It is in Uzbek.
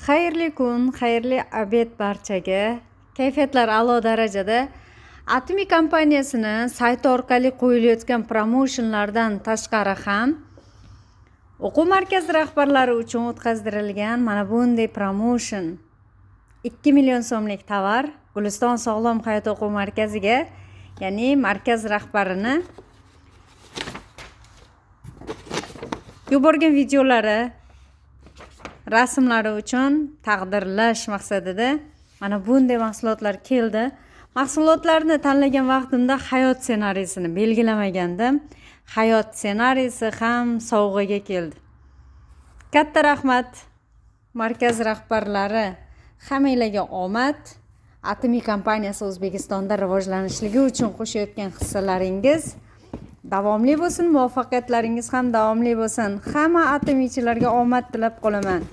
Xayrli kun, xayrli obed barchaga. Kayfiyatlar a'lo darajada. Atomiy kompaniyasining sayti orqali qo'yilayotgan promotionlardan tashqari ham o'quv markazi rahbarlari uchun o'tkazdirilgan mana bunday promotion 2 million so'mlik tovar Guliston sog'lom hayot o'quv markaziga, ya'ni markaz rahbarini yuborgan videolari, rasmlari uchun taqdirlash maqsadida mana bunday mahsulotlar keldi. Mahsulotlarni tanlagan vaqtimda hayot ssenariysini belgilamagandim. Hayot ssenariysi ham sovg'aga keldi. Katta rahmat markaz rahbarlari, hammanglarga omad. Atomiy kompaniyasi O'zbekistonda rivojlanishligi uchun qo'shayotgan hissalaringiz davomli bo'lsin, muvaffaqiyatlaringiz ham davomli bo'lsin. Hamma atomiychilarga omad tilab qolaman.